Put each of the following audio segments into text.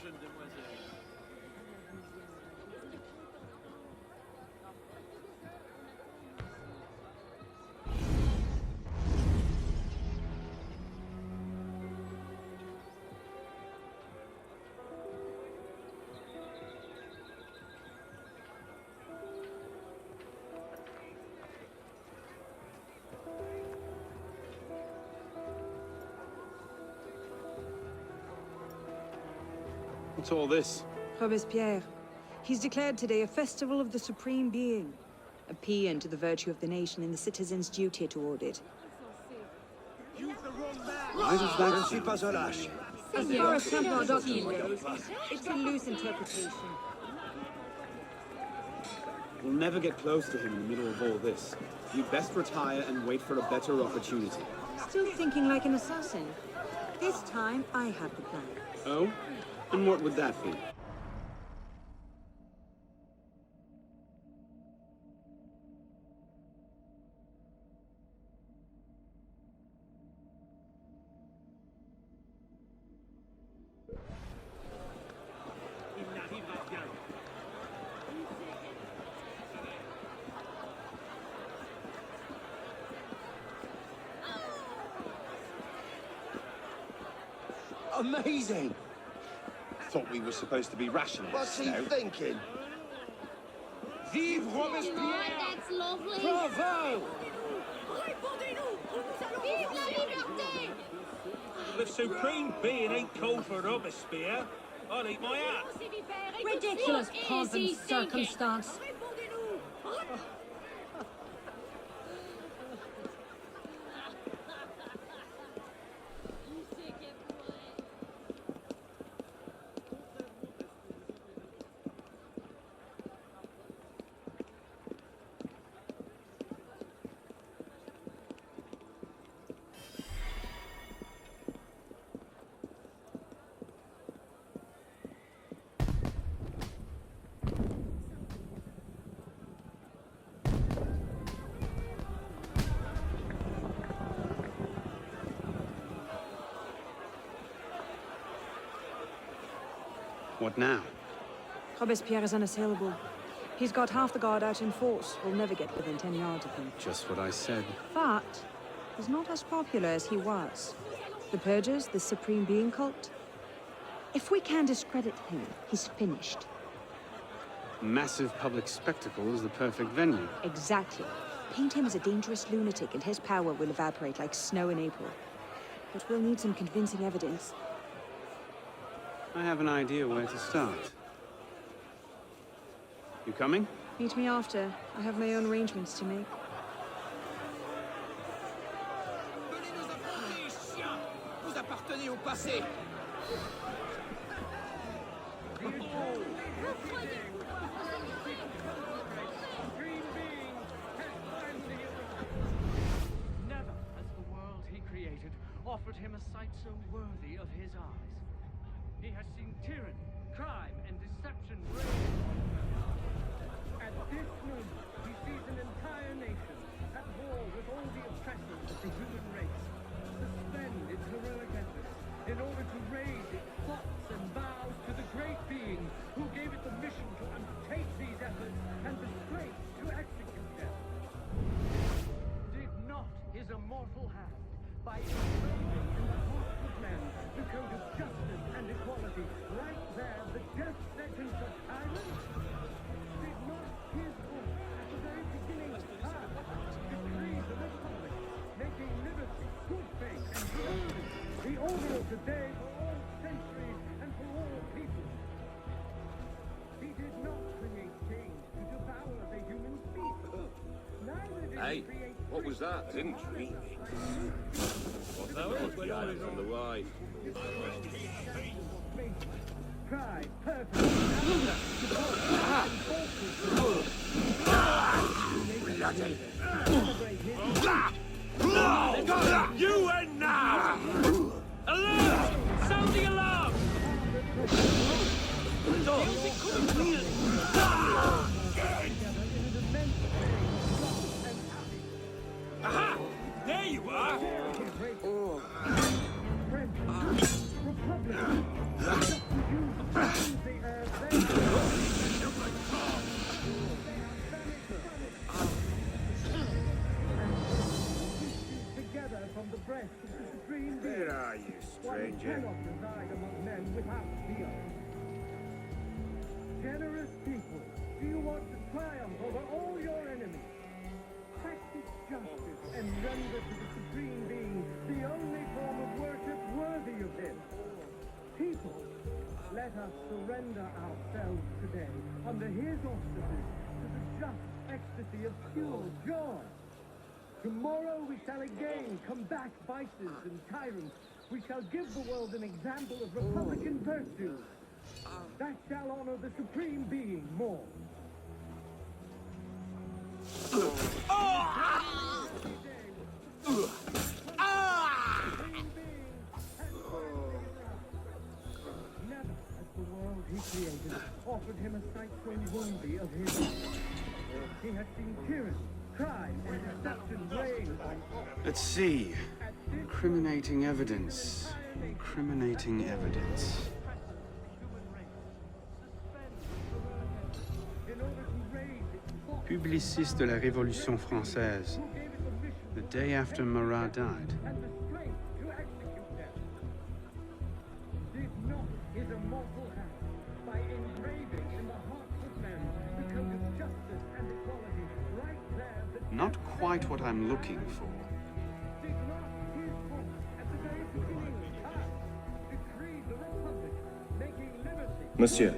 jeune demoiselle. What's all this? Robespierre. He's declared today a festival of the Supreme Being. A paean to the virtue of the nation and the citizen's duty toward it. Why does that seem? As far as Templar doctrine goes, it's a loose interpretation. We'll never get close to him in the middle of all this. You'd best retire and wait for a better opportunity. Still thinking like an assassin. This time, I have the plan. Oh? And what would that be? Amazing! Thought we were supposed to be rationalists. What's he thinking? Vive Robespierre! That's lovely. Bravo! Vive la liberté! The Supreme Being ain't called for Robespierre. I'll eat my hat. Ridiculous pomp and circumstance. What now? Robespierre is unassailable. He's got half the guard out in force. We'll never get within 10 yards of him. Just what I said. But he's not as popular as he was. The Purges, the Supreme Being cult. If we can discredit him, he's finished. Massive public spectacle is the perfect venue. Exactly. Paint him as a dangerous lunatic and his power will evaporate like snow in April. But we'll need some convincing evidence. I have an idea where to start. You coming? Meet me after. I have my own arrangements to make. Venez nous affronter, chiens! Vous appartenez au passé! Never has the world he created offered him a sight so worthy of his eyes. He has seen tyranny, crime, and deception reign. At this moment, he sees an entire nation at war with all the oppressors of the human race, suspend its heroic efforts in order to raise its thoughts and vows to the great being who gave it the mission to undertake these efforts and the strength to execute them. Did not his immortal hand, by inscribing in the hearts of men the code of justice and equality, right there the death sentence of tyrants? Did not his voice at the very beginning of time decree the republic, making liberty, good faith, and justice the order of the day for all centuries and for all people? He did not create change to devour the human species. Neither did he create... What was that? I didn't dream it. What the the island from the wide? Pride, purpose, anger, You and now! alert! Sound the alarm! Aha! There you are! reside among men without fear. Generous people, do you want to triumph over all your enemies? Practice justice and render to the Supreme Being the only form of worship worthy of him. People, let us surrender ourselves today under his auspices to the just ecstasy of pure joy. Tomorrow we shall again combat vices and tyrants. We shall give the world an example of republican virtue. That shall honor the Supreme Being more. Never has the world he created offered him a sight so worthy of his own. He has seen tyranny, crime, and deception reign on all. Let's see. Incriminating evidence. Incriminating evidence. Publiciste de la Révolution française. The day after Marat died. Not quite what I'm looking for. Monsieur,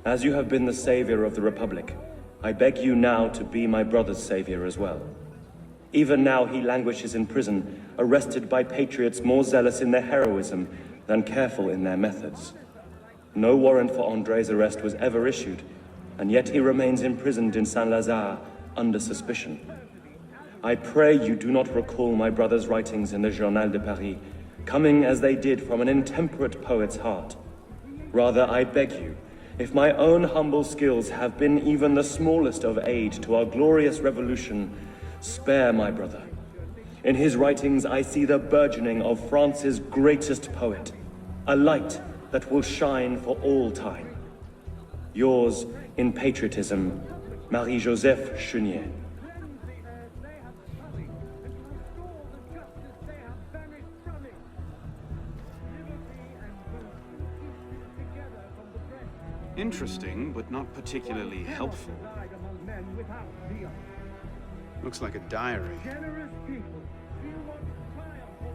as you have been the savior of the Republic, I beg you now to be my brother's savior as well. Even now he languishes in prison, arrested by patriots more zealous in their heroism than careful in their methods. No warrant for André's arrest was ever issued, and yet he remains imprisoned in Saint-Lazare under suspicion. I pray you do not recall my brother's writings in the Journal de Paris, coming as they did from an intemperate poet's heart. Rather, I beg you, if my own humble skills have been even the smallest of aid to our glorious revolution, spare my brother. In his writings, I see the burgeoning of France's greatest poet, a light that will shine for all time. Yours, in patriotism, Marie-Joseph Chenier. Interesting, but not particularly helpful. Looks like a diary.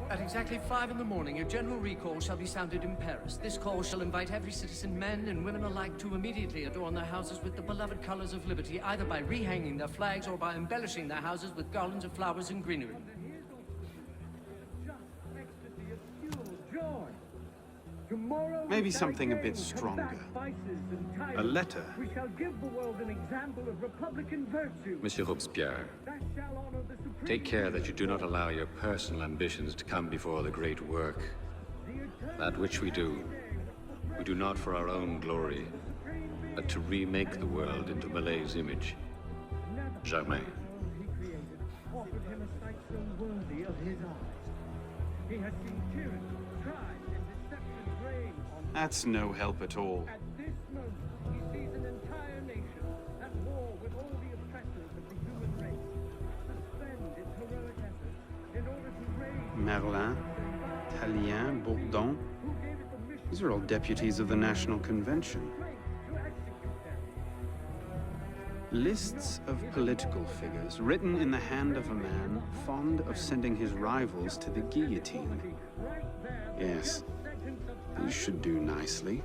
At exactly 5 in the morning, a general recall shall be sounded in Paris. This call shall invite every citizen, men and women alike, to immediately adorn their houses with the beloved colors of liberty, either by rehanging their flags or by embellishing their houses with garlands of flowers and greenery. Maybe something a bit stronger. A letter. Monsieur Robespierre, take care that you do not allow your personal ambitions to come before the great work. That which we do not for our own glory, but to remake the world into Malay's image. Germain. That's no help at all. At this moment, he sees an entire nation at war with all the oppressors of the human race. Suspend its heroic efforts in order to raise... Merlin, Tallien, Bourdon. These are all deputies of the National Convention. Lists of political figures written in the hand of a man fond of sending his rivals to the guillotine. Yes. These should do nicely.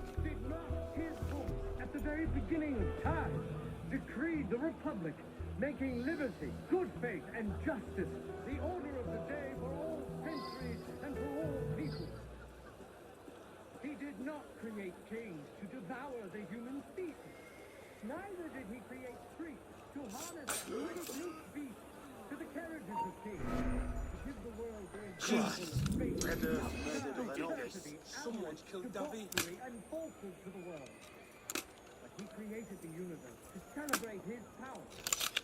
At the very beginning of time, decreed the Republic, making liberty, good faith, and justice the order of the day for all centuries and for all people. He did not create kings to devour the human species. Neither did he create priests to harness brute beasts to the carriages of kings. To give the world Someone's killed Davy. And falsehood to the world. But he created the universe to celebrate his power.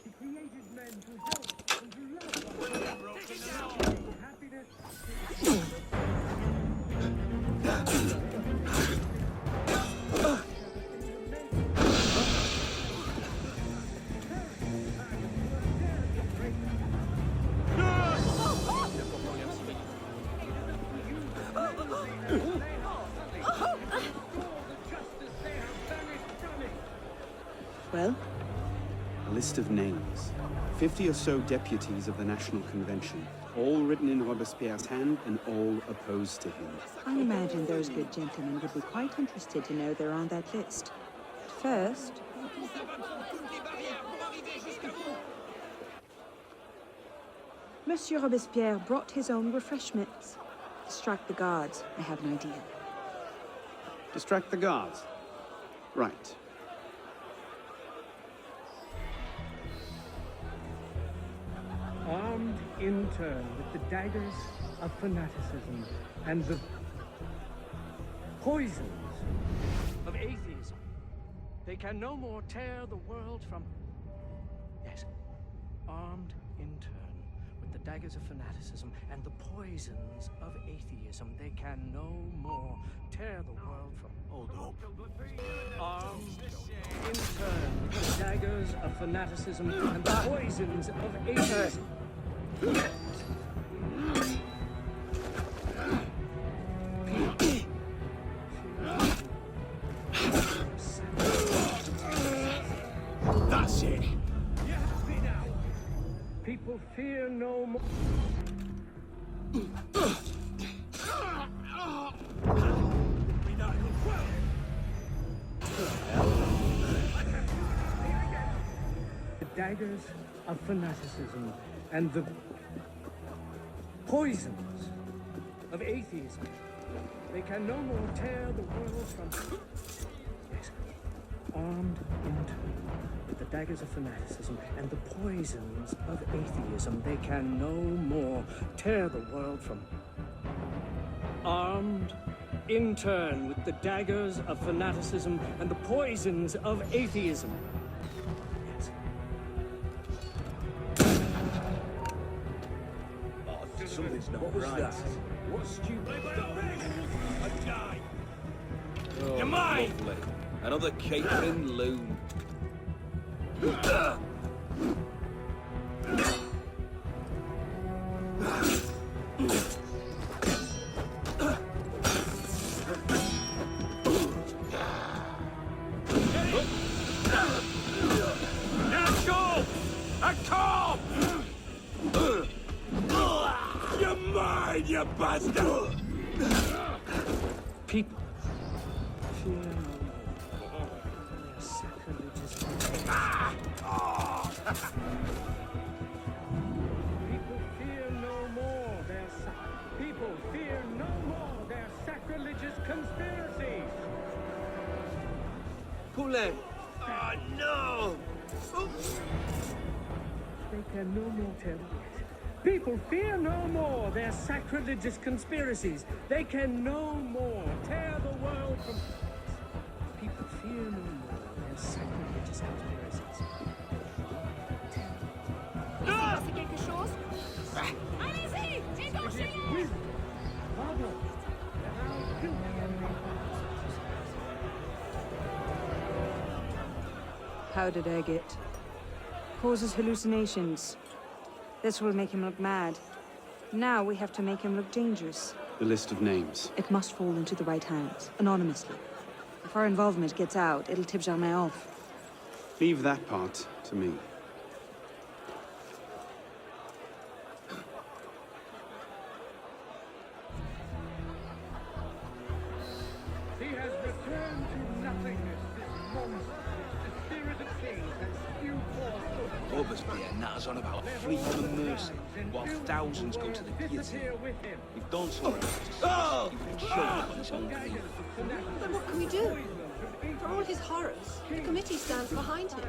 He created men to help and to love one another. Happiness. Well? A list of names. 50 or so deputies of the National Convention, all written in Robespierre's hand and all opposed to him. I imagine those good gentlemen would be quite interested to know they're on that list. First... Monsieur Robespierre brought his own refreshments. Distract the guards. I have an idea. Distract the guards. Right. Armed in turn with the daggers of fanaticism and the poisons of atheism, they can no more tear the world from... Yes, armed in turn with the daggers of fanaticism and the poisons of atheism, they can no more tear the world from... Hold up. Armed in turn with the daggers of fanaticism and the poisons of atheism. That's it. People fear no more. The daggers of fanaticism and the poisons of atheism. They can no more tear the world from... Yes. Armed in turn with the daggers of fanaticism and the poisons of atheism, they can no more tear the world from... Armed in turn with the daggers of fanaticism and the poisons of atheism. Yes. Something's not What was right. that? What stupid... I die. Oh, You're mine! lovely. Another capering loon. You're mine, you bastard! People fear no more their sacrilegious... People fear no more their People fear no more their sacrilegious conspiracies. Poulet! Oh, no! They can no more tear the... People fear no more their sacrilegious conspiracies. They can no more tear the world from... People fear no more their sacrilegious conspiracies. C'est quelque chose? Allez-y! Dégagez-les! Pardon. How did I get? Causes hallucinations. This will make him look mad. Now we have to make him look dangerous. The list of names. It must fall into the right hands, anonymously. If our involvement gets out, it'll tip Germain off. Leave that part to me. He has returned to nothingness, this monster, the spirit of things that spew forth. Robespierre natters on about freedom and mercy, while thousands go to the guillotine. If Don saw it, he would choke on his own grief. But what can we do? For all his horrors, the committee stands behind him.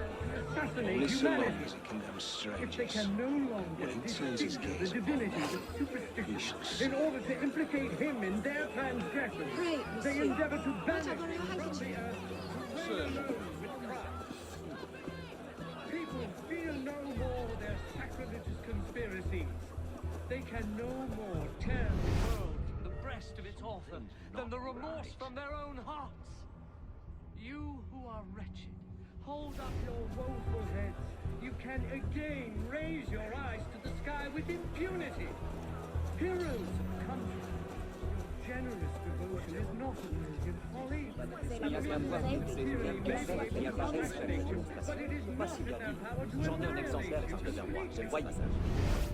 Only so long as he condemns strangers. When he turns his gaze upon them, he shall see. In order to implicate him in their transgressions, Pray, they monsieur. endeavor to Might banish I borrow your handkerchief? People fear no more their sacrilegious conspiracies. They can no more tear the world from the breast of its author than the remorse from their own hearts. You who are wretched, hold up your woeful heads. You can again raise your eyes to the sky with impunity. Heroes of the country, your generous devotion is not a million folly,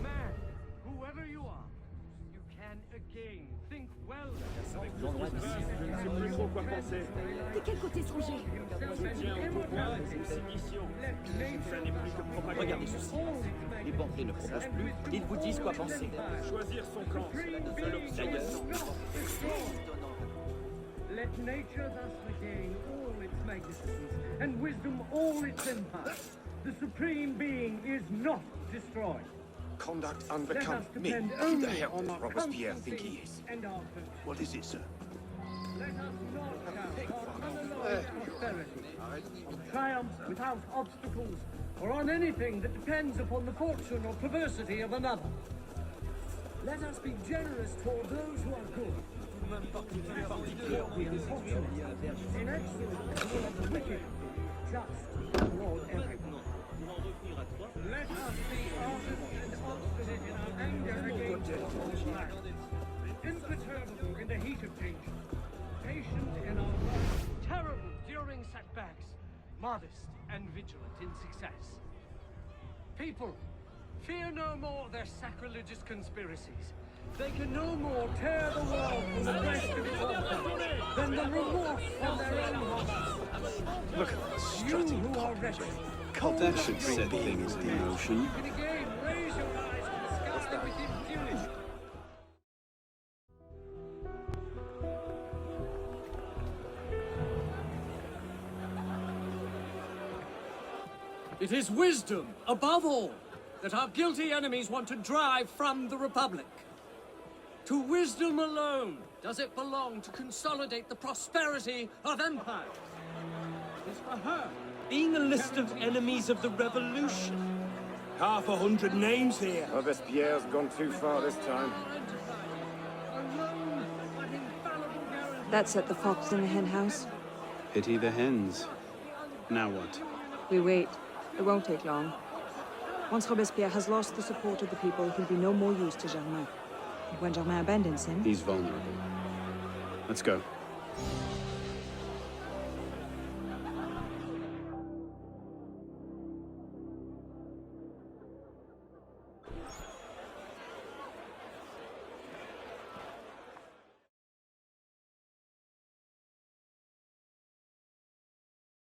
Man, whoever you are, you can again think well. De quel côté se ranger? Regardez ceci. Les banquiers ne proposent plus, ils vous disent quoi penser. Choisir son camp, d'ailleurs. Let nature thus regain all its magnificence, and wisdom all its empire. The Supreme Being is not destroyed. Conduct Let unbecoming us me. depend Who the only hell on does our Robespierre think he constancy is? and our virtue. What is it, sir? Let us not count on unalloyed prosperity, on triumph without obstacles, or on anything that depends upon the fortune or perversity of another. Let us be generous toward those who are good, toward the unfortunate, inexorable toward the wicked, just toward everyone. Let us be ardent and obstinate in our anger against wrong, imperturbable in the heat of danger, patient in our love, terrible during setbacks, modest and vigilant in success. People, fear no more their sacrilegious conspiracies. They can no more tear the world from the breast of its author than the remorse from their own hearts. Look at the You who are wretched, That should set things in motion. you can again raise your eyes to the sky with impunity. It is wisdom, above all, that our guilty enemies want to drive from the Republic. To wisdom alone does it belong to consolidate the prosperity of empires. It is for her. Being a list of enemies of the revolution. 100 names here. Robespierre's gone too far this time. That set the fox in the hen house. Pity the hens. Now what? We wait. It won't take long. Once Robespierre has lost the support of the people, he'll be no more use to Germain. And when Germain abandons him... He's vulnerable. Let's go.